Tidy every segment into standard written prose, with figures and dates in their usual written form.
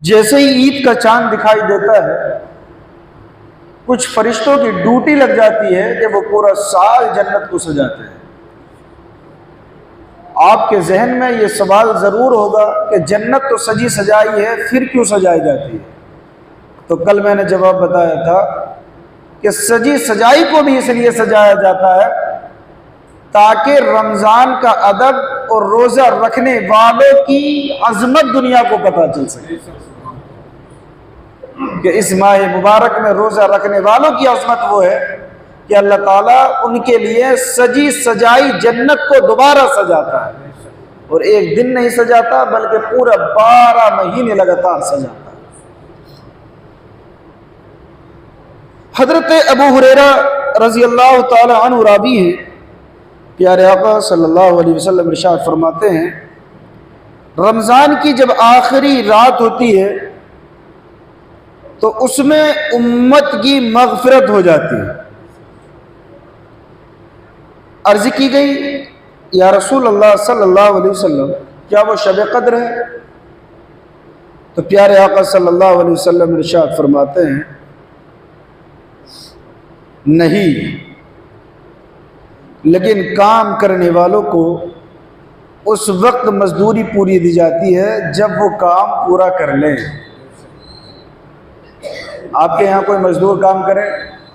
جیسے ہی عید کا چاند دکھائی دیتا ہے کچھ فرشتوں کی ڈیوٹی لگ جاتی ہے کہ وہ پورا سال جنت کو سجاتے ہیں۔ آپ کے ذہن میں یہ سوال ضرور ہوگا کہ جنت تو سجی سجائی ہے، پھر کیوں سجائی جاتی ہے؟ تو کل میں نے جواب بتایا تھا کہ سجی سجائی کو بھی اس لیے سجایا جاتا ہے تاکہ رمضان کا ادب اور روزہ رکھنے والوں کی عظمت دنیا کو پتہ چل سکے کہ اس ماہ مبارک میں روزہ رکھنے والوں کی عظمت وہ ہے کہ اللہ تعالیٰ ان کے لیے سجی سجائی جنت کو دوبارہ سجاتا ہے، اور ایک دن نہیں سجاتا بلکہ پورا 12 مہینے لگاتار سجاتا ہے۔ حضرت ابو ہریرہ رضی اللہ تعالی عنہ راوی ہے، پیارے آقا صلی اللہ علیہ وسلم ارشاد فرماتے ہیں رمضان کی جب آخری رات ہوتی ہے تو اس میں امت کی مغفرت ہو جاتی ہے۔ عرض کی گئی یا رسول اللہ صلی اللہ علیہ وسلم کیا وہ شب قدر ہے؟ تو پیارے آقا صلی اللہ علیہ وسلم ارشاد فرماتے ہیں نہیں، لیکن کام کرنے والوں کو اس وقت مزدوری پوری دی جاتی ہے جب وہ کام پورا کر لیں۔ آپ کے یہاں کوئی مزدور کام کرے،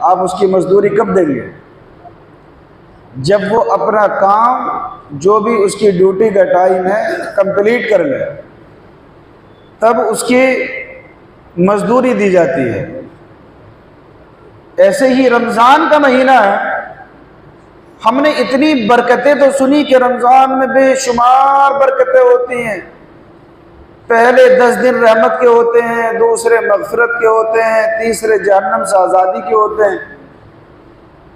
آپ اس کی مزدوری کب دیں گے؟ جب وہ اپنا کام جو بھی اس کی ڈیوٹی کا ٹائم ہے کمپلیٹ کر لے، تب اس کی مزدوری دی جاتی ہے۔ ایسے ہی رمضان کا مہینہ ہے، ہم نے اتنی برکتیں تو سنی کہ رمضان میں بے شمار برکتیں ہوتی ہیں۔ پہلے 10 دن رحمت کے ہوتے ہیں، دوسرے مغفرت کے ہوتے ہیں، تیسرے جہنم سے آزادی کے ہوتے ہیں،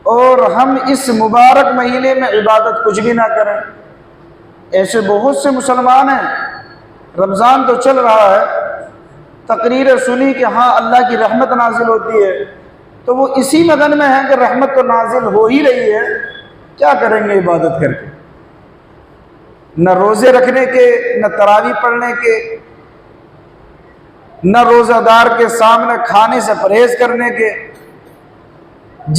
اور ہم اس مبارک مہینے میں عبادت کچھ بھی نہ کریں۔ ایسے بہت سے مسلمان ہیں، رمضان تو چل رہا ہے، تقریر سنی کہ ہاں اللہ کی رحمت نازل ہوتی ہے، تو وہ اسی مگن میں ہے کہ رحمت تو نازل ہو ہی رہی ہے، کیا کریں گے عبادت کر کے؟ نہ روزے رکھنے کے، نہ تراویح پڑھنے کے، نہ روزہ دار کے سامنے کھانے سے پرہیز کرنے کے۔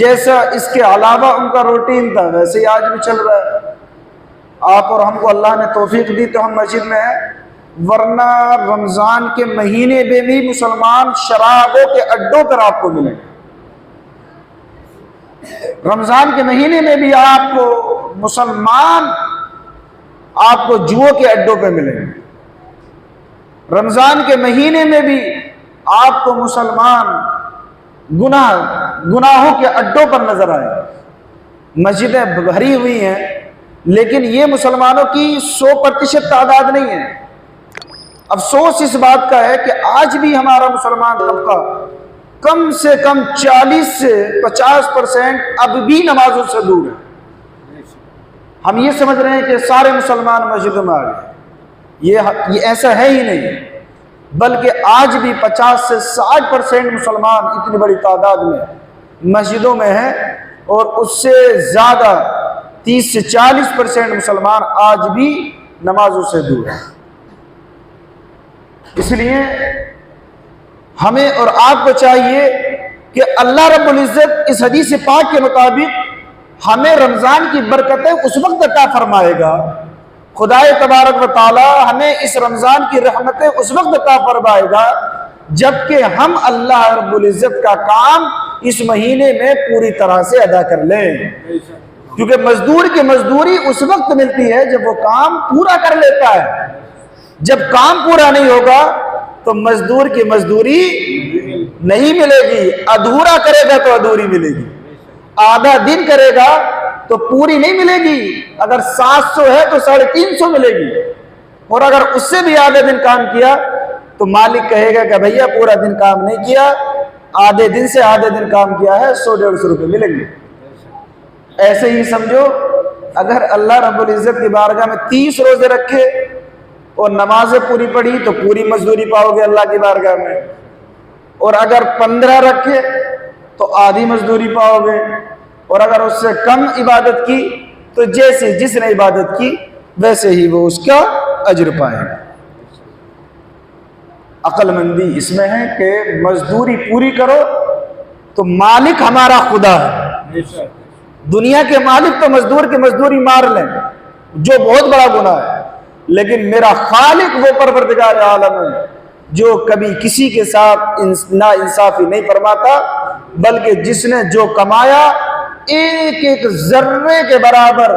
جیسا اس کے علاوہ ان کا روٹین تھا ویسے ہی آج بھی چل رہا ہے۔ آپ اور ہم کو اللہ نے توفیق دی تو ہم مسجد میں ہیں، ورنہ رمضان کے مہینے میں بھی مسلمان شرابوں کے اڈوں پر آپ کو ملیں گے۔ رمضان کے مہینے میں بھی آپ کو مسلمان آپ کو جوؤں کے اڈوں پہ ملیں گے۔ رمضان کے مہینے میں بھی آپ کو مسلمان گناہوں کے اڈوں پر نظر آئے۔ مسجدیں بھری ہوئی ہیں، لیکن یہ مسلمانوں کی 100% تعداد نہیں ہے۔ افسوس اس بات کا ہے کہ آج بھی ہمارا مسلمان طبقہ کم سے کم 40 سے 50% اب بھی نمازوں سے دور ہے۔ ہم یہ سمجھ رہے ہیں کہ سارے مسلمان مسجدوں میں آ گئے، یہ ایسا ہے ہی نہیں، بلکہ آج بھی 50 سے 60% مسلمان اتنی بڑی تعداد میں مسجدوں میں ہیں، اور اس سے زیادہ 30 سے 40% مسلمان آج بھی نمازوں سے دور ہیں۔ اس لیے ہمیں اور آپ کو چاہیے کہ اللہ رب العزت اس حدیث پاک کے مطابق ہمیں رمضان کی برکتیں اس وقت عطا فرمائے گا، خدائے تبارک و تعالی ہمیں اس رمضان کی رحمتیں اس وقت عطا فرمائے گا جبکہ ہم اللہ رب العزت کا کام اس مہینے میں پوری طرح سے ادا کر لیں، کیونکہ مزدور کی مزدوری اس وقت ملتی ہے جب وہ کام پورا کر لیتا ہے۔ جب کام پورا نہیں ہوگا تو مزدور کی مزدوری نہیں ملے گی، ادھورا کرے گا تو ادھوری ملے گی، آدھا دن کرے گا تو پوری نہیں ملے گی۔ اگر 700 ہے تو 350 ملے گی، اور اگر اس سے بھی آدھے دن کام کیا تو مالک کہے گا کہ بھیا پورا دن کام نہیں کیا، آدھے دن سے آدھے دن کام کیا ہے، 100-150 روپے ملیں گے۔ ایسے ہی سمجھو اگر اللہ رب العزت کی بارگاہ میں 30 روزے رکھے اور نمازیں پوری پڑھی تو پوری مزدوری پاؤ گے اللہ کی بارگاہ میں، اور اگر 15 رکھے تو آدھی مزدوری پاؤ گے، اور اگر اس سے کم عبادت کی تو جیسے جس نے عبادت کی ویسے ہی وہ اس کا اجر پائے گا۔ عقل مندی اس میں ہے کہ مزدوری پوری کرو تو مالک ہمارا خدا ہے. دنیا کے مالک تو مزدور کی مزدوری مار لیں جو بہت بڑا گناہ ہے، لیکن میرا خالق وہ پروردگار عالم ہے جو کبھی کسی کے ساتھ نا انصافی نہیں فرماتا، بلکہ جس نے جو کمایا ایک ایک ذرے کے برابر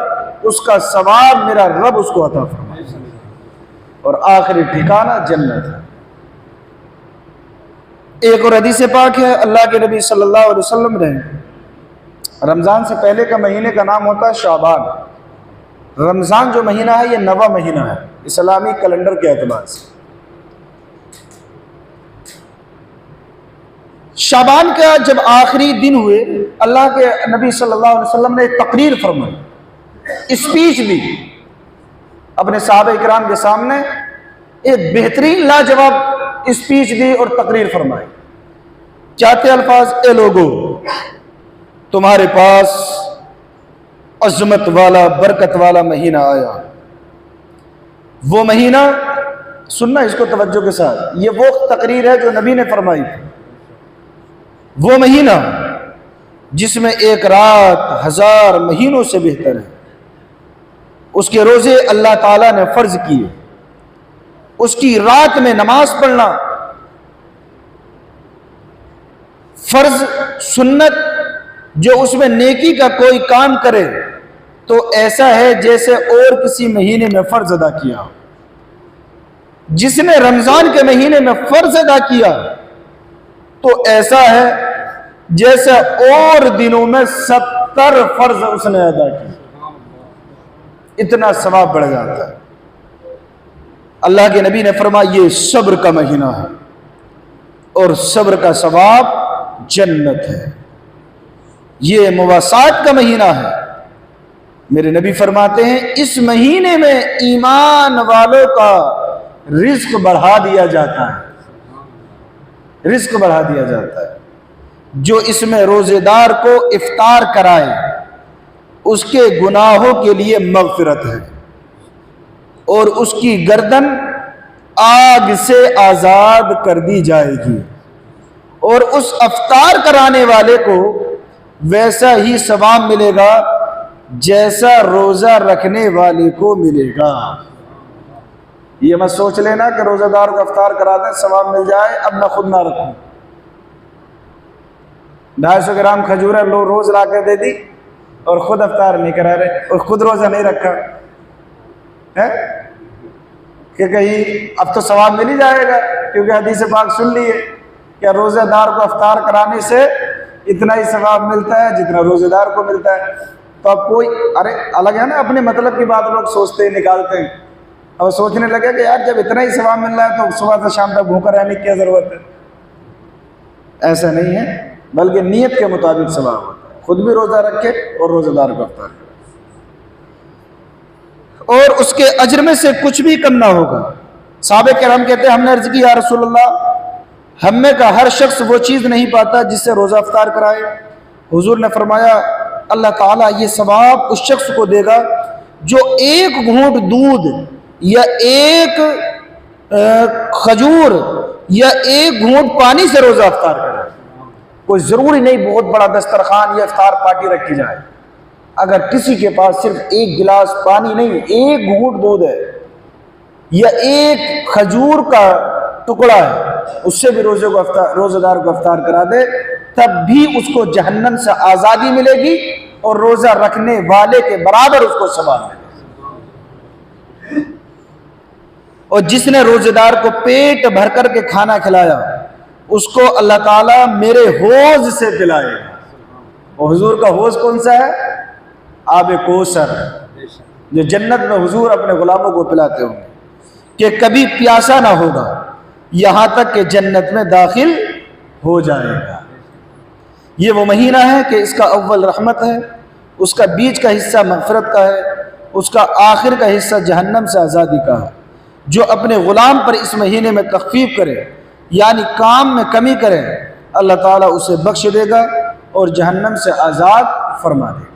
اس کا ثواب میرا رب اس کو عطا فرمائے، اور آخری ٹھکانہ جنت ہے. ایک اور حدیث پاک ہے، اللہ کے نبی صلی اللہ علیہ وسلم نے رمضان سے پہلے کا مہینے کا نام ہوتا ہے شعبان. رمضان جو مہینہ ہے یہ 9واں مہینہ ہے اسلامی کیلنڈر کے اعتبار سے. شعبان کا جب آخری دن ہوئے، اللہ کے نبی صلی اللہ علیہ وسلم نے تقریر فرمائی، اسپیچ دی اپنے صحابہ اکرام کے سامنے، ایک بہترین لاجواب اسپیچ دی اور تقریر فرمائی. چاہتے الفاظ، اے لوگو تمہارے پاس عظمت والا برکت والا مہینہ آیا. وہ مہینہ، سننا اس کو توجہ کے ساتھ، یہ وہ تقریر ہے جو نبی نے فرمائی تھی. وہ مہینہ جس میں ایک رات 1000 مہینوں سے بہتر ہے. اس کے روزے اللہ تعالیٰ نے فرض کیے، اس کی رات میں نماز پڑھنا فرض سنت، جو اس میں نیکی کا کوئی کام کرے تو ایسا ہے جیسے اور کسی مہینے میں فرض ادا کیا. جس نے رمضان کے مہینے میں فرض ادا کیا تو ایسا ہے جیسے اور دنوں میں 70 فرض اس نے ادا کیا. اتنا ثواب بڑھ جاتا ہے. اللہ کے نبی نے فرمایا یہ صبر کا مہینہ ہے اور صبر کا ثواب جنت ہے. یہ مواسات کا مہینہ ہے. میرے نبی فرماتے ہیں اس مہینے میں ایمان والوں کا رزق بڑھا دیا جاتا ہے، رزق بڑھا دیا جاتا ہے. جو اس میں روزے دار کو افطار کرائے اس کے گناہوں کے لیے مغفرت ہے، اور اس کی گردن آگ سے آزاد کر دی جائے گی، اور اس افطار کرانے والے کو ویسا ہی ثواب ملے گا جیسا روزہ رکھنے والے کو ملے گا. یہ مت سوچ لینا کہ روزہ دار کو افطار کرا دیں ثواب مل جائے، اب میں خود نہ رکھوں. 250 گرام کھجوریں روز لا کے دے دی اور خود افطار نہیں کرا رہے اور خود روزہ نہیں رکھا ہے کہ کہیں اب تو ثواب مل ہی جائے گا، کیونکہ حدیث پاک سن لیے کہ روزہ دار کو افطار کرانے سے اتنا ہی ثواب ملتا ہے جتنا روزہ دار کو ملتا ہے. تو اب کوئی ارے الگ ہے نا، اپنے مطلب کی بات لوگ سوچتے ہیں، نکالتے ہیں، اور سوچنے لگے کہ یار جب اتنا ہی ثواب مل رہا ہے تو صبح سے شام تک بھوکا رہنے کی کیا ضرورت ہے. ایسا نہیں ہے، بلکہ نیت کے مطابق ثواب ہوتا ہے. خود بھی روزہ رکھے اور روزہ دار کو افطار کرے، اور اس کے اجر میں سے کچھ بھی کم نہ ہوگا. صحابہ کرام کہتے ہیں ہم نے عرض کی یا رسول اللہ، ہم میں کا ہر شخص وہ چیز نہیں پاتا جس سے روزہ افطار کرائے. حضور نے فرمایا اللہ تعالیٰ یہ ثواب اس شخص کو دے گا جو ایک گھونٹ دودھ یا ایک کھجور یا ایک گھونٹ پانی سے روزہ افطار کرے. کوئی ضروری نہیں بہت بڑا دسترخوان یا افطار پارٹی رکھی جائے. اگر کسی کے پاس صرف ایک گلاس پانی نہیں، ایک گھونٹ دودھ ہے یا ایک کھجور کا ٹکڑا ہے، اس سے بھی روزہ دار کو افطار کرا دے، تب بھی اس کو جہنم سے آزادی ملے گی اور روزہ رکھنے والے کے برابر اس کو ثواب ملے گا. اور جس نے روزے دار کو پیٹ بھر کر کے کھانا کھلایا اس کو اللہ تعالیٰ میرے حوض سے پلائے گا. اور حضور کا حوض کون سا ہے؟ آب کوثر، جو جنت میں حضور اپنے غلاموں کو پلاتے ہوں گے کہ کبھی پیاسا نہ ہوگا یہاں تک کہ جنت میں داخل ہو جائے گا. یہ وہ مہینہ ہے کہ اس کا اول رحمت ہے، اس کا بیچ کا حصہ مغفرت کا ہے، اس کا آخر کا حصہ جہنم سے آزادی کا ہے. جو اپنے غلام پر اس مہینے میں تخفیف کرے یعنی کام میں کمی کرے، اللہ تعالیٰ اسے بخش دے گا اور جہنم سے آزاد فرما دے گا.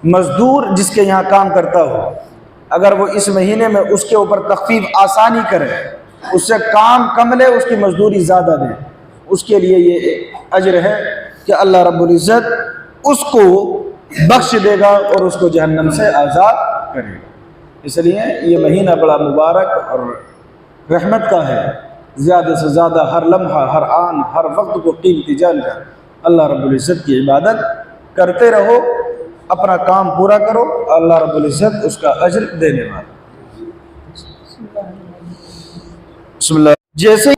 مزدور جس کے یہاں کام کرتا ہو، اگر وہ اس مہینے میں اس کے اوپر تخفیف آسانی کرے اس سے کام کم لے، اس کی مزدوری زیادہ دیں، اس کے لیے یہ اجر ہے کہ اللہ رب العزت اس کو بخش دے گا اور اس کو جہنم سے آزاد کرے گا۔ اس لیے یہ مہینہ بڑا مبارک اور رحمت کا ہے، زیادہ سے زیادہ ہر لمحہ، ہر آن، ہر وقت کو قیمتی جان کر اللہ رب العزت کی عبادت کرتے رہو، اپنا کام پورا کرو، اللہ رب العزت اس کا اجر دینے والا۔ بسم اللہ۔ جیسے